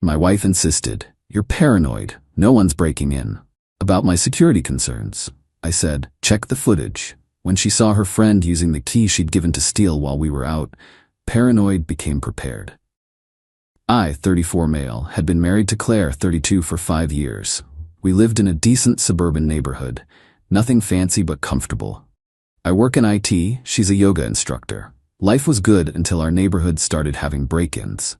My wife insisted. "You're paranoid. No one's breaking in." "About my security concerns," I said. "Check the footage." When she saw her friend using the key she'd given to steal while we were out, paranoid became prepared. I, 34 male, had been married to Claire, 32, for 5 years. We lived in a decent suburban neighborhood. Nothing fancy but comfortable. I work in IT, she's a yoga instructor. Life was good until our neighborhood started having break-ins.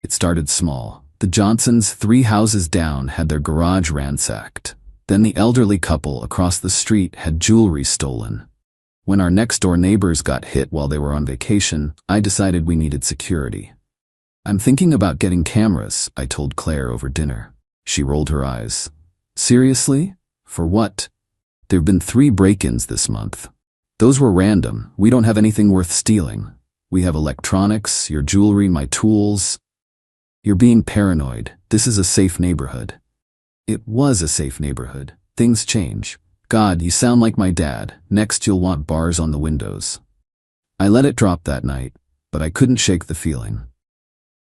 It started small. The Johnsons, 3 houses down, had their garage ransacked. Then the elderly couple across the street had jewelry stolen. When our next-door neighbors got hit while they were on vacation, I decided we needed security. "I'm thinking about getting cameras," I told Claire over dinner. She rolled her eyes. "Seriously? For what?" "There've been 3 break-ins this month. Those were random. We don't have anything worth stealing. We have electronics, your jewelry, my tools." "You're being paranoid. This is a safe neighborhood." It was a safe neighborhood. Things change. "God, you sound like my dad. Next you'll want bars on the windows." I let it drop that night, but I couldn't shake the feeling.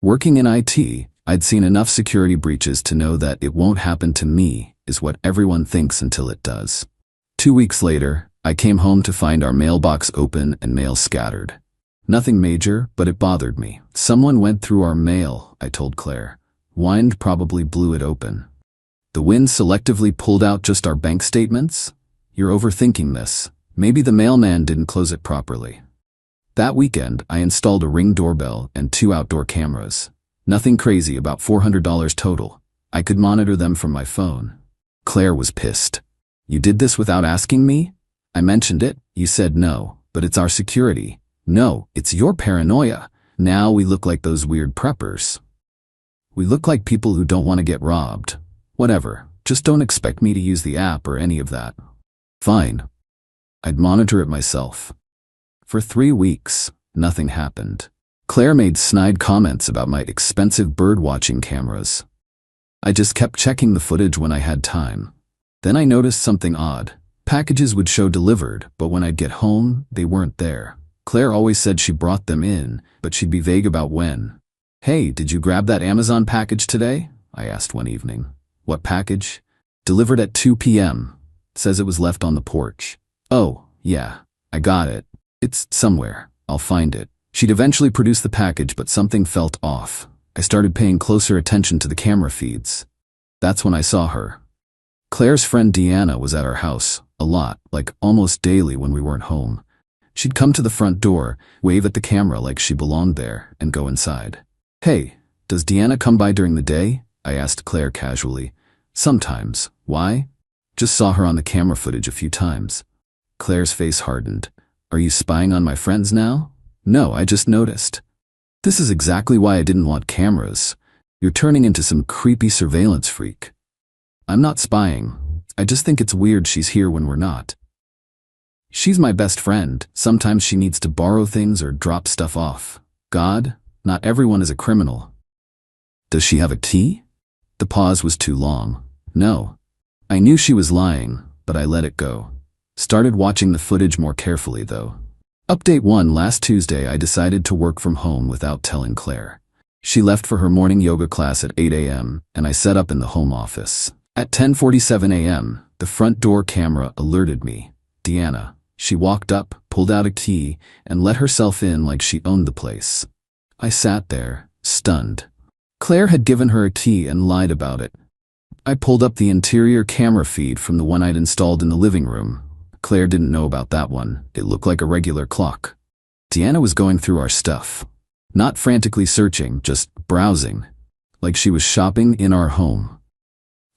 Working in IT, I'd seen enough security breaches to know that "it won't happen to me" is what everyone thinks until it does. 2 weeks later, I came home to find our mailbox open and mail scattered. Nothing major, but it bothered me. "Someone went through our mail," I told Claire. "Wind probably blew it open." "The wind selectively pulled out just our bank statements?" "You're overthinking this. Maybe the mailman didn't close it properly." That weekend, I installed a Ring doorbell and 2 outdoor cameras. Nothing crazy, about $400 total. I could monitor them from my phone. Claire was pissed. "You did this without asking me?" "I mentioned it. You said no, but it's our security." "No, it's your paranoia. Now we look like those weird preppers. We look like people who don't want to get robbed." "Whatever. Just don't expect me to use the app or any of that." "Fine." I'd monitor it myself. For 3 weeks, nothing happened. Claire made snide comments about my expensive bird-watching cameras. I just kept checking the footage when I had time. Then I noticed something odd. Packages would show delivered, but when I'd get home, they weren't there. Claire always said she brought them in, but she'd be vague about when. "Hey, did you grab that Amazon package today?" I asked one evening. "What package?" "Delivered at 2 p.m. Says it was left on the porch." "Oh, yeah, I got it. It's somewhere. I'll find it." She'd eventually produce the package, but something felt off. I started paying closer attention to the camera feeds. That's when I saw her. Claire's friend Deanna was at our house, a lot, like almost daily when we weren't home. She'd come to the front door, wave at the camera like she belonged there, and go inside. "Hey, does Deanna come by during the day?" I asked Claire casually. "Sometimes. Why?" "Just saw her on the camera footage a few times." Claire's face hardened. "Are you spying on my friends now?" "No, I just noticed." "This is exactly why I didn't want cameras. You're turning into some creepy surveillance freak." "I'm not spying. I just think it's weird she's here when we're not. She's my best friend. Sometimes she needs to borrow things or drop stuff off. God, not everyone is a criminal." "Does she have a key?" The pause was too long. "No." I knew she was lying, but I let it go. Started watching the footage more carefully, though. Update 1: last Tuesday I decided to work from home without telling Claire. She left for her morning yoga class at 8 a.m., and I set up in the home office. At 10:47 a.m., the front door camera alerted me. Deanna. She walked up, pulled out a key, and let herself in like she owned the place. I sat there, stunned. Claire had given her a key and lied about it. I pulled up the interior camera feed from the one I'd installed in the living room. Claire didn't know about that one. It looked like a regular clock. Deanna was going through our stuff. Not frantically searching, just browsing. Like she was shopping in our home.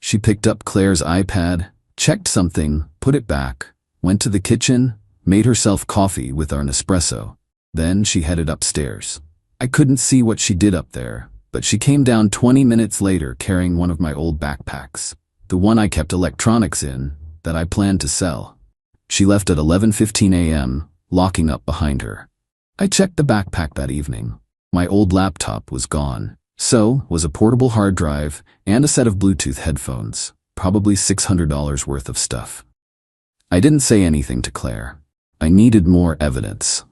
She picked up Claire's iPad, checked something, put it back, went to the kitchen, made herself coffee with our Nespresso. Then she headed upstairs. I couldn't see what she did up there, but she came down 20 minutes later carrying one of my old backpacks. The one I kept electronics in, that I planned to sell. She left at 11:15 a.m., locking up behind her. I checked the backpack that evening. My old laptop was gone. So was a portable hard drive and a set of Bluetooth headphones, probably $600 worth of stuff. I didn't say anything to Claire. I needed more evidence.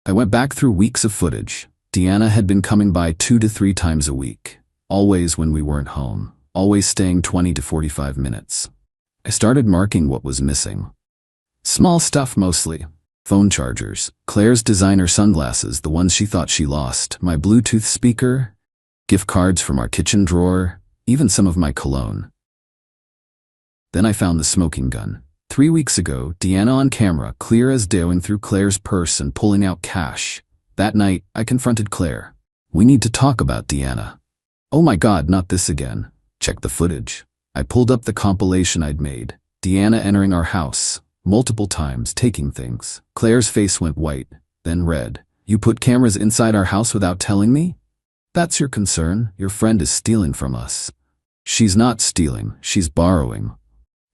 I went back through weeks of footage. Deanna had been coming by 2 to 3 times a week. always when we weren't home, always staying 20 to 45 minutes. I started marking what was missing. Small stuff mostly. Phone chargers, Claire's designer sunglasses, the ones she thought she lost, my Bluetooth speaker, gift cards from our kitchen drawer, even some of my cologne. Then I found the smoking gun. 3 weeks ago, Deanna on camera, clear as day, going through Claire's purse and pulling out cash. That night, I confronted Claire. We need to talk about Deanna. Oh my God, not this again. Check the footage. I pulled up the compilation I'd made. Deanna entering our house, multiple times, taking things. Claire's face went white, then red. You put cameras inside our house without telling me? That's your concern? Your friend is stealing from us. She's not stealing, she's borrowing.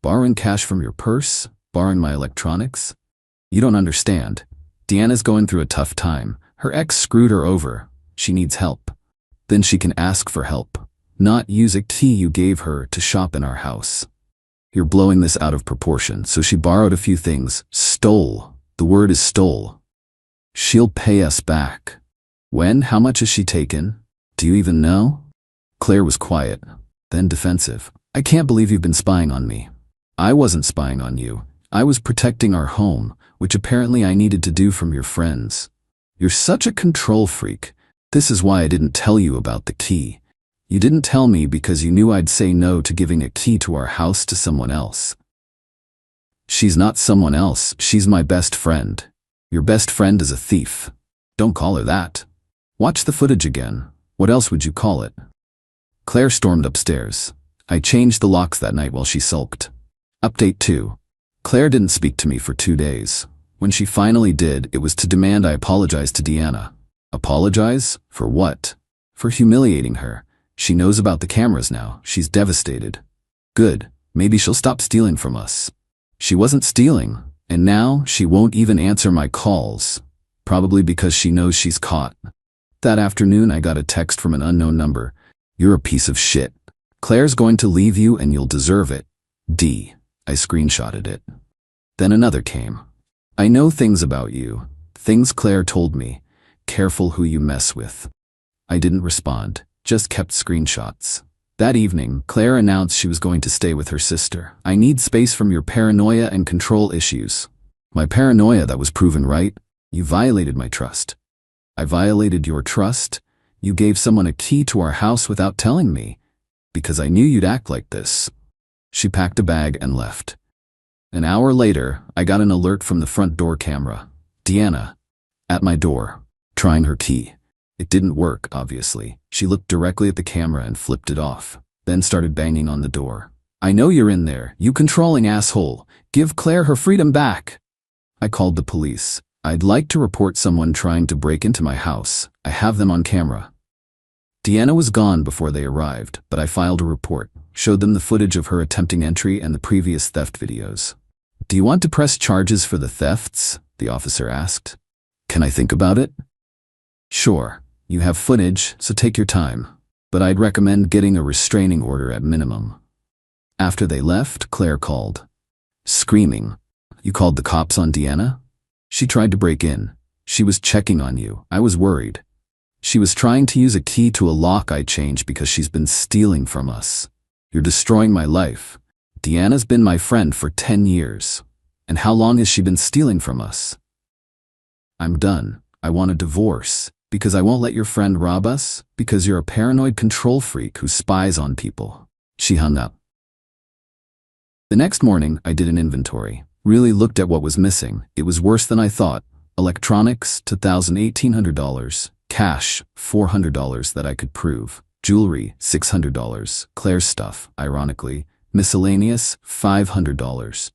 Borrowing cash from your purse? Borrowing my electronics? You don't understand. Deanna's going through a tough time. Her ex screwed her over. She needs help. Then she can ask for help, not use a key you gave her to shop in our house. You're blowing this out of proportion, so she borrowed a few things. Stole. The word is stole. She'll pay us back. When? How much has she taken? Do you even know? Claire was quiet, then defensive. I can't believe you've been spying on me. I wasn't spying on you. I was protecting our home, which apparently I needed to do from your friends. You're such a control freak. This is why I didn't tell you about the key. You didn't tell me because you knew I'd say no to giving a key to our house to someone else. She's not someone else, she's my best friend. Your best friend is a thief. Don't call her that. Watch the footage again. What else would you call it? Claire stormed upstairs. I changed the locks that night while she sulked. Update 2. Claire didn't speak to me for 2 days. When she finally did, it was to demand I apologize to Deanna. Apologize? For what? For humiliating her. She knows about the cameras now. She's devastated. Good. Maybe she'll stop stealing from us. She wasn't stealing, and now she won't even answer my calls. Probably because she knows she's caught. That afternoon, I got a text from an unknown number. You're a piece of shit. Claire's going to leave you and you'll deserve it. D. I screenshotted it. Then another came. I know things about you. Things Claire told me. Careful who you mess with. I didn't respond, just kept screenshots. That evening, Claire announced she was going to stay with her sister. I need space from your paranoia and control issues. My paranoia, that was proven right. You violated my trust. I violated your trust? You gave someone a key to our house without telling me. Because I knew you'd act like this. She packed a bag and left. An hour later, I got an alert from the front door camera. Deanna. At my door. Trying her key. It didn't work, obviously. She looked directly at the camera and flipped it off, then started banging on the door. I know you're in there, you controlling asshole. Give Claire her freedom back. I called the police. I'd like to report someone trying to break into my house. I have them on camera. Deanna was gone before they arrived, but I filed a report, showed them the footage of her attempting entry and the previous theft videos. Do you want to press charges for the thefts? The officer asked. Can I think about it? Sure. You have footage, so take your time. But I'd recommend getting a restraining order at minimum. After they left, Claire called. Screaming. You called the cops on Deanna? She tried to break in. She was checking on you. I was worried. She was trying to use a key to a lock I changed because she's been stealing from us. You're destroying my life. Deanna's been my friend for 10 years. And how long has she been stealing from us? I'm done. I want a divorce. Because I won't let your friend rob us? Because you're a paranoid control freak who spies on people. She hung up. The next morning, I did an inventory. Really looked at what was missing. It was worse than I thought. Electronics, $1,800. Cash, $400 that I could prove. Jewelry, $600. Claire's stuff, ironically. Miscellaneous, $500.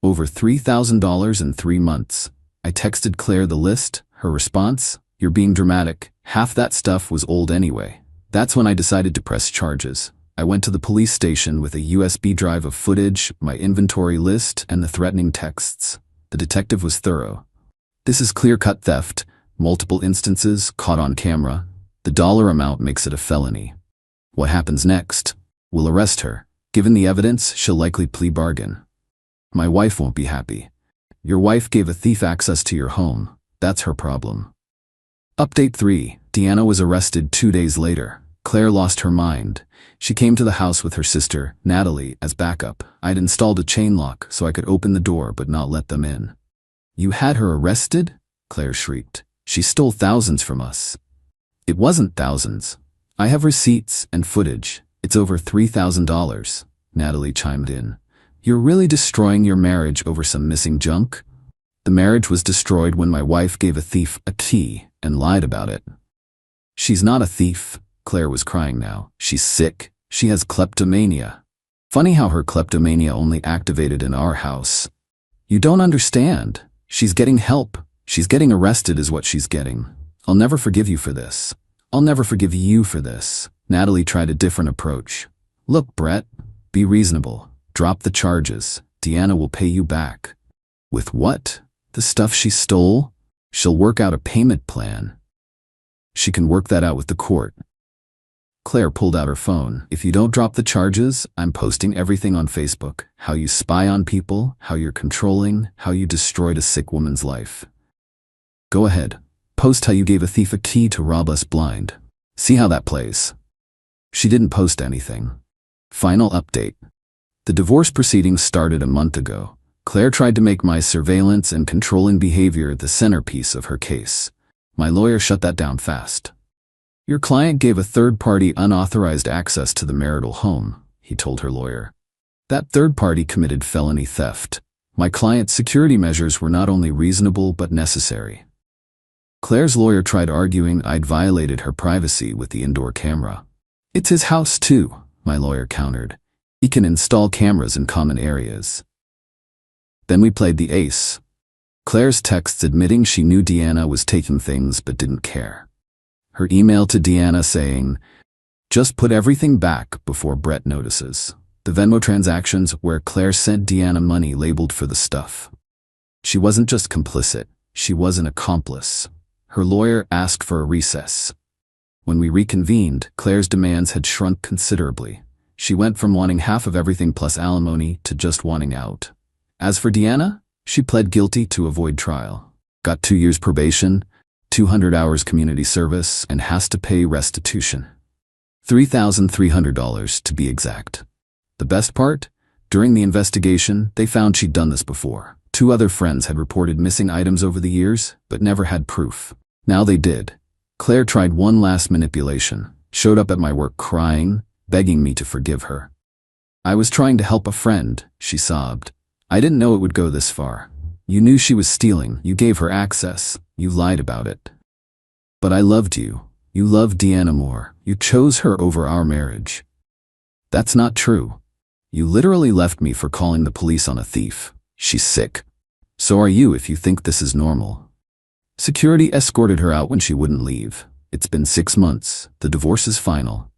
Over $3,000 in 3 months. I texted Claire the list. Her response? You're being dramatic. Half that stuff was old anyway. That's when I decided to press charges. I went to the police station with a USB drive of footage, my inventory list, and the threatening texts. The detective was thorough. This is clear-cut theft. Multiple instances, caught on camera. The dollar amount makes it a felony. What happens next? We'll arrest her. Given the evidence, she'll likely plea bargain. My wife won't be happy. Your wife gave a thief access to your home. That's her problem. Update 3. Deanna was arrested 2 days later. Claire lost her mind. She came to the house with her sister, Natalie, as backup. I'd installed a chain lock so I could open the door but not let them in. You had her arrested? Claire shrieked. She stole thousands from us. It wasn't thousands. I have receipts and footage. It's over $3,000, Natalie chimed in. You're really destroying your marriage over some missing junk? The marriage was destroyed when my wife gave a thief a key and lied about it. She's not a thief. Claire was crying now. She's sick. She has kleptomania. Funny how her kleptomania only activated in our house. You don't understand. She's getting help. She's getting arrested is what she's getting. I'll never forgive you for this. I'll never forgive you for this. Natalie tried a different approach. Look, Brett, be reasonable. Drop the charges. Deanna will pay you back. With what? The stuff she stole? She'll work out a payment plan. She can work that out with the court. Claire pulled out her phone. If you don't drop the charges, I'm posting everything on Facebook. How you spy on people, how you're controlling, how you destroyed a sick woman's life. Go ahead. Post how you gave a thief a key to rob us blind. See how that plays. She didn't post anything. Final update. The divorce proceedings started a month ago. Claire tried to make my surveillance and controlling behavior the centerpiece of her case. My lawyer shut that down fast. Your client gave a third party unauthorized access to the marital home, he told her lawyer. That third party committed felony theft. My client's security measures were not only reasonable but necessary. Claire's lawyer tried arguing I'd violated her privacy with the indoor camera. It's his house too, my lawyer countered. He can install cameras in common areas. Then we played the ace. Claire's texts admitting she knew Deanna was taking things but didn't care. Her email to Deanna saying, just put everything back before Brett notices. The Venmo transactions where Claire sent Deanna money labeled for the stuff. She wasn't just complicit, she was an accomplice. Her lawyer asked for a recess. When we reconvened, Claire's demands had shrunk considerably. She went from wanting half of everything plus alimony to just wanting out. As for Deanna, she pled guilty to avoid trial. Got 2 years probation, 200 hours community service, and has to pay restitution. $3,300 to be exact. The best part? During the investigation, they found she'd done this before. 2 other friends had reported missing items over the years, but never had proof. Now they did. Claire tried one last manipulation, showed up at my work crying, begging me to forgive her. I was trying to help a friend, she sobbed. I didn't know it would go this far. You knew she was stealing, you gave her access, you lied about it. But I loved you. You loved Deanna more. You chose her over our marriage. That's not true. You literally left me for calling the police on a thief. She's sick. So are you if you think this is normal. Security escorted her out when she wouldn't leave. It's been 6 months. The divorce is final.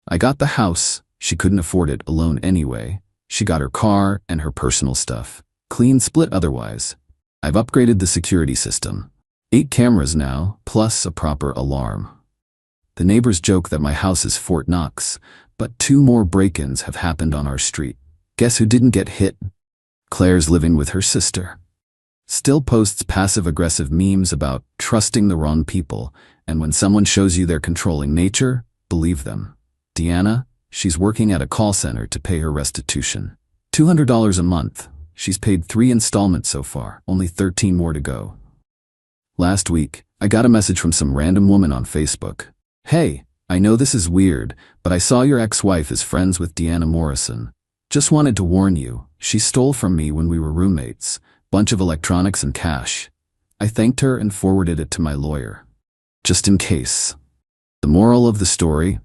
I got the house. She couldn't afford it alone anyway. She got her car and her personal stuff. Clean split otherwise. I've upgraded the security system. 8 cameras now, plus a proper alarm. The neighbors joke that my house is Fort Knox, but 2 more break-ins have happened on our street. Guess who didn't get hit? Claire's living with her sister. Still posts passive-aggressive memes about trusting the wrong people, and when someone shows you their controlling nature, believe them. Deanna, she's working at a call center to pay her restitution. $200 a month. She's paid 3 installments so far, only 13 more to go. Last week, I got a message from some random woman on Facebook. Hey, I know this is weird, but I saw your ex-wife is friends with Deanna Morrison. Just wanted to warn you, she stole from me when we were roommates. Bunch of electronics and cash. I thanked her and forwarded it to my lawyer. Just in case. The moral of the story?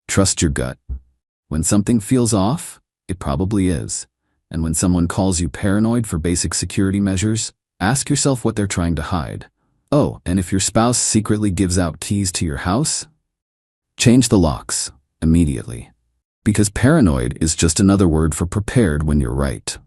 Trust your gut. When something feels off, it probably is. And when someone calls you paranoid for basic security measures, ask yourself what they're trying to hide. Oh, and if your spouse secretly gives out keys to your house, change the locks immediately. Because paranoid is just another word for prepared when you're right.